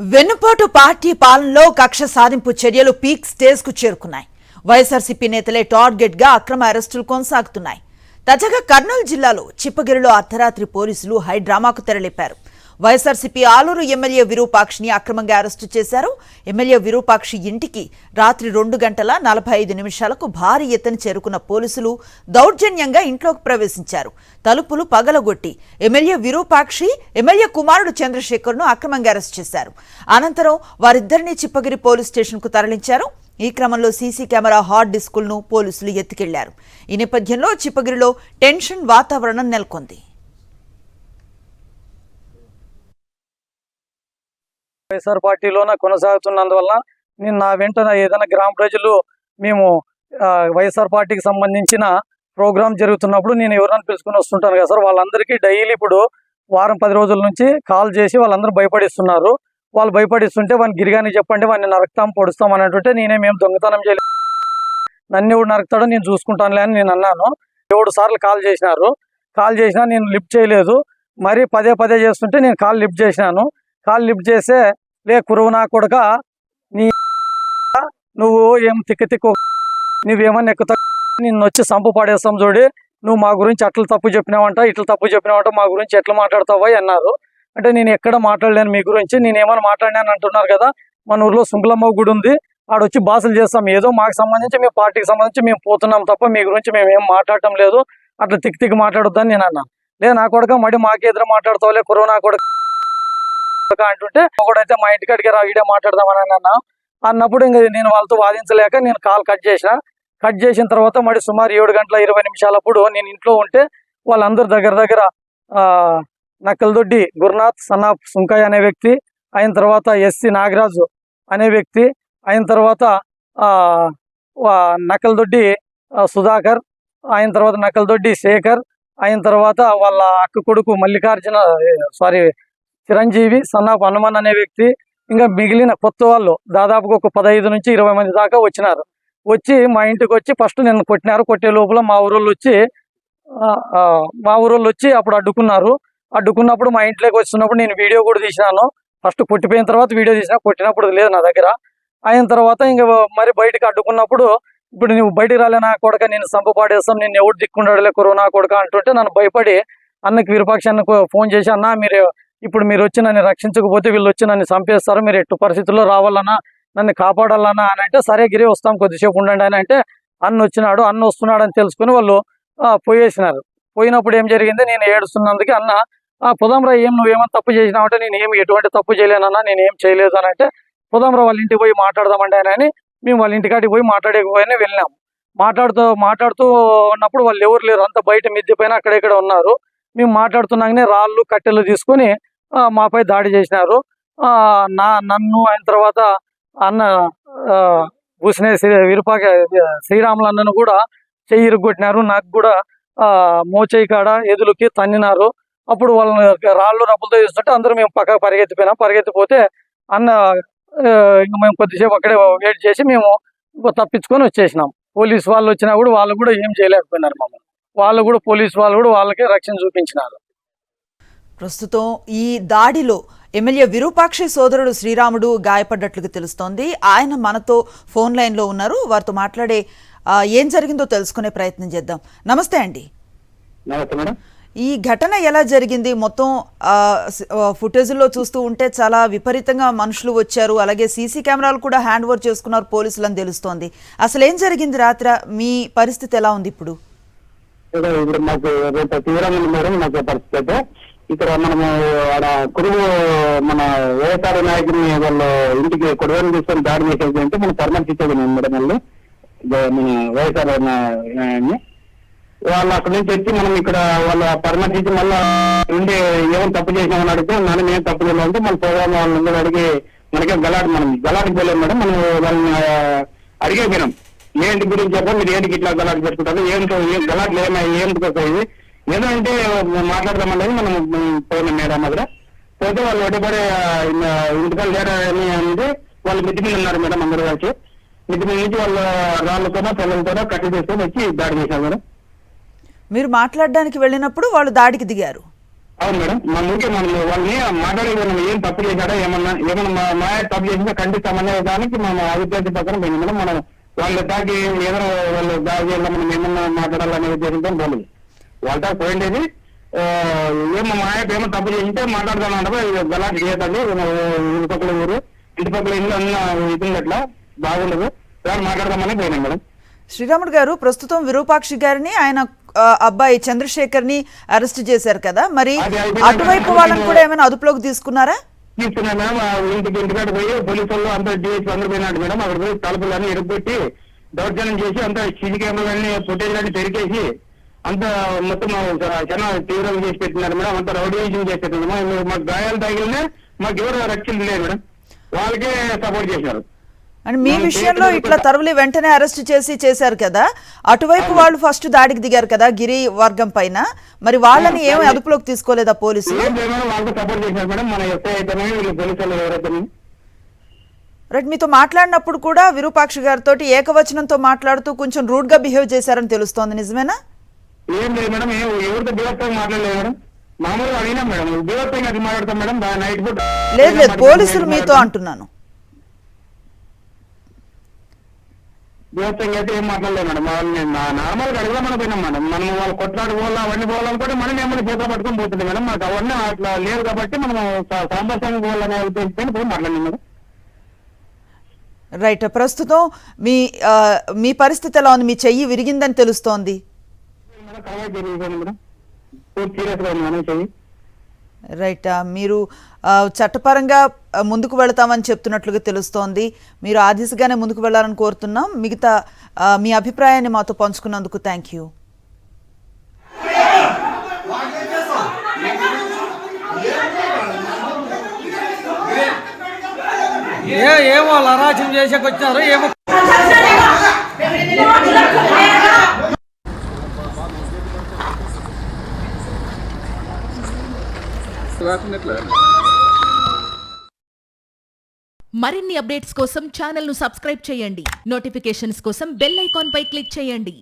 వెన్నుపోటు పార్టీ పాలనలో కక్ష సాధింపు చర్యలు పీక్ స్టేజ్ కు చేరుకున్నాయి. వైఎస్ఆర్సీపీ నేతలే టార్గెట్ గా అక్రమ అరెస్టులు కొనసాగుతున్నాయి. తాజాగా కర్నూలు జిల్లాలో చిప్పగిరిలో అర్ధరాత్రి పోలీసులు హై డ్రామాకు తెరలేపారు. వైఎస్ఆర్సీపీ ఆలూరు ఎమ్మెల్యే విరూపాక్షిని అక్రమంగా అరెస్టు చేశారు. ఎమ్మెల్యే విరూపాక్షి ఇంటికి రాత్రి 2:45 భారీ ఎత్తున చేరుకున్న పోలీసులు దౌర్జన్యంగా ఇంట్లోకి ప్రవేశించారు. తలుపులు పగలగొట్టి ఎమ్మెల్యే విరూపాక్షి, ఎమ్మెల్యే కుమారుడు చంద్రశేఖర్ను అక్రమంగా అరెస్టు చేశారు. అనంతరం వారిద్దరినీ చిప్పగిరి పోలీస్ స్టేషన్కు తరలించారు. ఈ క్రమంలో సీసీ కెమెరా హార్డ్ డిస్కులను పోలీసులు ఎత్తుకెళ్లారు. ఈ నేపథ్యంలో చిప్పగిరిలో టెన్షన్ వాతావరణం నెలకొంది. వైఎస్ఆర్ పార్టీలోనే కొనసాగుతున్నందువల్ల నేను నా వెంట ఏదైనా గ్రామ ప్రజలు మేము వైఎస్ఆర్ పార్టీకి సంబంధించిన ప్రోగ్రామ్ జరుగుతున్నప్పుడు నేను ఎవరైనా పిలుచుకుని వస్తుంటాను కదా సార్, వాళ్ళందరికీ డైలీ ఇప్పుడు వారం 10 రోజుల నుంచి కాల్ చేసి వాళ్ళందరూ భయపడిస్తున్నారు. వాళ్ళు భయపడిస్తుంటే వాడిని గిరిగాని చెప్పండి, వాడిని నరకతాం పొడుస్తాం అని అంటుంటే నేనేమేం దొంగతనం చేయలేదు, నన్ను ఎవడు నరకుతాడో నేను చూసుకుంటానులే అని నేను అన్నాను. 7 సార్లు కాల్ చేసినారు. కాల్ చేసినా నేను లిఫ్ట్ చేయలేదు. మరి పదే చేస్తుంటే నేను కాల్ లిఫ్ట్ చేసినాను. కాల్ లిఫ్ట్ చేస్తే లే కురువు నా కొడుక, నువ్వు ఏం తిక్కు నువ్వేమన్నా ఎక్కుతా, నిన్ను వచ్చి సంపు పడేస్తాం చూడి, నువ్వు మా గురించి అట్లా తప్పు చెప్పినావంట, ఇట్లా తప్పు చెప్పినావంట, మా గురించి ఎట్లా మాట్లాడతావా అన్నారు. అంటే నేను ఎక్కడ మాట్లాడలేను మీ గురించి, నేనేమన్నా మాట్లాడినాను అంటున్నారు కదా. మన ఊర్లో సుంకులమ్మ గుడి ఉంది, ఆడొచ్చి బాసులు చేస్తాం, ఏదో మాకు సంబంధించి మేము పార్టీకి సంబంధించి మేము పోతున్నాం తప్ప మీ గురించి మేము ఏం మాట్లాడటం లేదు, అట్లా తిక్కు మాట్లాడొద్దని నేను అన్నాను. లే నా కొడుక మడి మాకెదురు మాట్లాడతావులే కురువు నా కొడుకు అంటుంటే ఒకడైతే మా ఇంటికి అడిగారు ఈడే మాట్లాడదామని అన్నప్పుడు ఇంకా నేను వాళ్ళతో వాదించలేక నేను కాల్ కట్ చేసిన తర్వాత మరి సుమారు 7:20 నేను ఇంట్లో ఉంటే వాళ్ళందరూ దగ్గర నక్కలదొడ్డి గురునాథ్ సన్నాఫ్ సుంకయ్య అనే వ్యక్తి, అయిన తర్వాత ఎస్సి నాగరాజు అనే వ్యక్తి, అయిన తర్వాత నక్కలదొడ్డి సుధాకర్, అయిన తర్వాత నక్కలదొడ్డి శేఖర్, అయిన తర్వాత వాళ్ళ అక్క కొడుకు చిరంజీవి సన్నాఫ్ హనుమాన్ అనే వ్యక్తి, ఇంకా మిగిలిన కొత్త వాళ్ళు దాదాపుగా ఒక 15 నుంచి 20 మంది దాకా వచ్చినారు. వచ్చి మా ఇంటికి వచ్చి ఫస్ట్ నిన్ను కొట్టినారు. కొట్టే లోపల మా ఊరోళ్ళు వచ్చి అప్పుడు అడ్డుకున్నప్పుడు మా ఇంట్లోకి వస్తున్నప్పుడు నేను వీడియో కూడా తీసినాను. ఫస్ట్ కొట్టిపోయిన తర్వాత వీడియో తీసినా, కొట్టినప్పుడు లేదు నా దగ్గర. అయిన తర్వాత ఇంకా మరి బయటకు అడ్డుకున్నప్పుడు ఇప్పుడు నువ్వు బయటికి రాలే నా కొడుక, నేను సంపపాడేస్తాం, నేను ఎవరు దిక్కుండాడలే కురువు నా కొడుక అంటుంటే నన్ను భయపడి అన్నకి విరూపాక్షి అన్నకు ఫోన్ చేసి, అన్న మీరు వచ్చి నన్ను రక్షించకపోతే వీళ్ళు వచ్చి నన్ను చంపేస్తారు, మీరు ఎట్టు పరిస్థితుల్లో రావాలన్నా నన్ను కాపాడాలన్నా అని అంటే సరే గిరి వస్తాం కొద్దిసేపు ఉండండి అని అంటే అన్న వస్తున్నాడు అని తెలుసుకుని వాళ్ళు పోయేసినారు. పోయినప్పుడు ఏం జరిగింది, నేను ఏడుస్తున్నందుకు అన్న పొదంరా నువ్వేమన్నా తప్పు చేసినావు అంటే నేను ఎటువంటి తప్పు చేయలేనన్నా, నేను ఏం చేయలేదు అని అంటే పొదంరా వాళ్ళ ఇంటికి పోయి మాట్లాడదామండి అని మేము వాళ్ళ ఇంటికాడికి పోయి మాట్లాడకపోయినా వెళ్ళినాము. మాట్లాడుతూ ఉన్నప్పుడు వాళ్ళు ఎవరు లేరు, అంత బయట మిద్దె పైన అక్కడెక్కడ ఉన్నారు. మేము మాట్లాడుతున్నాకనే రాళ్ళు కట్టెలు తీసుకొని మాపై దాడి చేసినారు. నన్ను అయిన తర్వాత అన్న భూషణ శ్రీరాములు అన్నను కూడా చెయ్యి ఇరుగొట్టినారు. నాకు కూడా మోచేయి కాడ ఎదులుకి తన్నినారు. అప్పుడు వాళ్ళని రాళ్ళు రప్పులతో చేస్తుంటే అందరూ మేము పక్కకు పరిగెత్తిపోతే అన్న ఇంకా మేము కొద్దిసేపు అక్కడే వెయిట్ చేసి మేము తప్పించుకొని వచ్చేసినాం. పోలీసు వాళ్ళు వచ్చినా కూడా వాళ్ళు కూడా ఏం చేయలేకపోయినారు మమ్మల్ని. పోలీసు వాళ్ళు కూడా వాళ్ళకే రక్షణ చూపించినారు. ప్రస్తుతం ఈ దాడిలో ఎమ్మెల్యే విరూపాక్షి సోదరుడు శ్రీరాముడు గాయపడ్డట్లుగా తెలుస్తోంది. ఆయన మనతో ఫోన్ లైన్లో ఉన్నారు. వారితో మాట్లాడే ఏం జరిగిందో తెలుసుకునే ప్రయత్నం చేద్దాం. నమస్తే అండి. ఈ ఘటన ఎలా జరిగింది? మొత్తం ఫుటేజ్లో చూస్తూ ఉంటే చాలా విపరీతంగా మనుషులు వచ్చారు, అలాగే సీసీ కెమెరాలు కూడా హ్యాండ్ ఓవర్ చేసుకున్నారు పోలీసులు అని తెలుస్తోంది. అసలు ఏం జరిగింది రాత్రి? మీ పరిస్థితి ఎలా ఉంది ఇప్పుడు? ఇప్పుడు మాకు తీవ్రంగా మేడం మాకు పరిస్థితి ఇక్కడ మనము ఆడ కురువు మన వైఎస్ఆర్ నాయకుని వాళ్ళ ఇంటికి కొడువని తీసుకొని దాడి చేసేది అంటే మనం పరామర్శించేది మేడం వాళ్ళు మన వైఎస్ఆర్ వాళ్ళు అక్కడి నుంచి వచ్చి మనం ఇక్కడ వాళ్ళ పరామర్శించి మళ్ళా ఉండి ఏమైనా తప్పు చేసినామని అడిగితే మనం ఏం తప్పు చేయాలంటే మన ప్రోగ్రామ్ వాళ్ళందరూ అడిగి మనకేం గలాటికి పోలేము మేడం. మనం వాళ్ళని అడిగే పోయినాం, ఏంటి గురించి చెప్పాలి, మీరు ఏంటికి ఇట్లా గలాటి పెట్టుకుంటారు, ఏం గలాట్లు ఏంటికి వస్తాయి ఏదో అంటే మాట్లాడదామనేది మనం పోయినాం మేడం దగ్గర. పోతే వాళ్ళు ఒడ్డుపడే ఇంటికాలు లేరని అనేది వాళ్ళు మిద్ది మీద ఉన్నారు మేడం. అందరూ కలిసి మిద్ది మీద నుంచి వాళ్ళ రాళ్ళతోనో పిల్లలతోనో కట్టి తీసుకొని వచ్చి దాడి చేశారు మేడం. మీరు మాట్లాడడానికి వెళ్ళినప్పుడు వాళ్ళు దాడికి దిగారు? అవును మేడం, మన ఊరికే మనం వాళ్ళని మాట్లాడి మనం ఏం తప్పు చేశాడో ఏమన్నా మా తప్పు చేసిందో ఖండిస్తామనే దానికి మన అభిప్రాయం పక్కన పోయింది మేడం. మనం వాళ్ళు దాకి ఏదో వాళ్ళు దాగి మనం ఏమన్నా మాట్లాడాలనే ఉద్దేశంతో పోలేదు. వాళ్ళ దాకా పోయిండేది ఏమో మా ఆయన ఏమో తప్పు చేసింటే మాట్లాడదామంటే గలాట్ చేయదండి, ఇంటి పక్కల ఊరు ఇంటి పక్కల ఇల్లు అన్న ఇది అట్లా బాగుండదు, దాన్ని మాట్లాడదామని పోయినాం మేడం. శ్రీరాముడు గారు, ప్రస్తుతం విరూపాక్షి గారిని ఆయన అబ్బాయి చంద్రశేఖర్ ని అరెస్ట్ చేశారు కదా, మరి అటువైపు వాళ్ళని కూడా ఏమైనా అదుపులోకి తీసుకున్నారా? తీసుకున్నా మేడం. ఇంటికాడ పోయి పోలీసు వాళ్ళు అంతా డిఎస్పీ అందరూ పోయినాడు మేడం. అక్కడ పోయి తలుపులన్నీ ఎరుపెట్టి దౌర్జన్యం చేసి అంతా సీసీ కెమెరాలన్నీ ఫుటేజ్లన్నీ పెరిగేసి అంతా మొత్తం చాలా తీవ్రంగా చేసి పెట్టినారు మేడం. అంతా రౌడీజం చేసి పెట్టినారు. మాకు గాయాలు తగిలినా మాకు ఎవరు రక్షించలేదు మేడం, వాళ్ళకే సపోర్ట్ చేశారు. అండ్ మీ విషయంలో ఇట్లా తరువులి వెంటనే అరెస్ట్ చేశారు కదా, అటువైపు వాళ్ళు ఫస్ట్ దాడికి దిగారు కదా గిరి వర్గం పైన, మరి వాళ్ళని ఏమి అదుపులోకి తీసుకోలేదా పోలీసులు? వాళ్ళకి సపోర్ట్ చేశారు మేడం, మన ఎస్ఐ అయితేనే వీళ్ళు పోలీసులు ఎవరైతే. రైట్, మీతో మాట్లాడినప్పుడు కూడా విరూపాక్షి గారితో ఏకవచనంతో మాట్లాడుతూ కొంచెం రూడ్ గా బిహేవ్ చేశారని తెలుస్తోంది, నిజమేనా? ఏం లేదు మేడం, ఎవరితో బీభత్సంగా మాట్లాడలేదు మేడం, మామూలుగా అడిగినాం మేడం. బీభత్సంగా అది మాట్లాడతాం మేడం, నైట్ పూట లేదు పోలీసులు మీతో అంటున్నాను. బీభత్సంగా అయితే ఏం మాట్లాడలేదు మేడం. వాళ్ళని నార్మల్గా అడగదామని పోయినాం మేడం. మనం వాళ్ళు కొట్లాడు పోవాలి అవన్నీ పోవాలనుకుంటే మనం ఏమన్నా చేతులు పట్టుకొని పోతుంది మేడం. మాకు అవన్నీ అట్లా లేదు కాబట్టి మనం సాంబస్యంగా పోవాలనే ఉద్దేశంతో పోయి మాట్లాడినాం మేడం. రైట్, ప్రస్తుతం మీ పరిస్థితి ఎలా ఉంది? మీ చెయ్యి విరిగిందని తెలుస్తోంది. రైట్, మీరు చట్టపరంగా ముందుకు వెళతామని చెప్తున్నట్లుగా తెలుస్తోంది. మీరు ఆ దిశగానే ముందుకు వెళ్ళాలని కోరుతున్నాం. మిగతా మీ అభిప్రాయాన్ని మాతో పంచుకున్నందుకు థ్యాంక్ యూ. ఏమో అరాచం చేసేకి వచ్చారు ఏమో. మరిన్ని అప్డేట్స్ కోసం ఛానల్ ను సబ్స్క్రైబ్ చేయండి. నోటిఫికేషన్స్ కోసం బెల్ ఐకాన్ పై క్లిక్ చేయండి.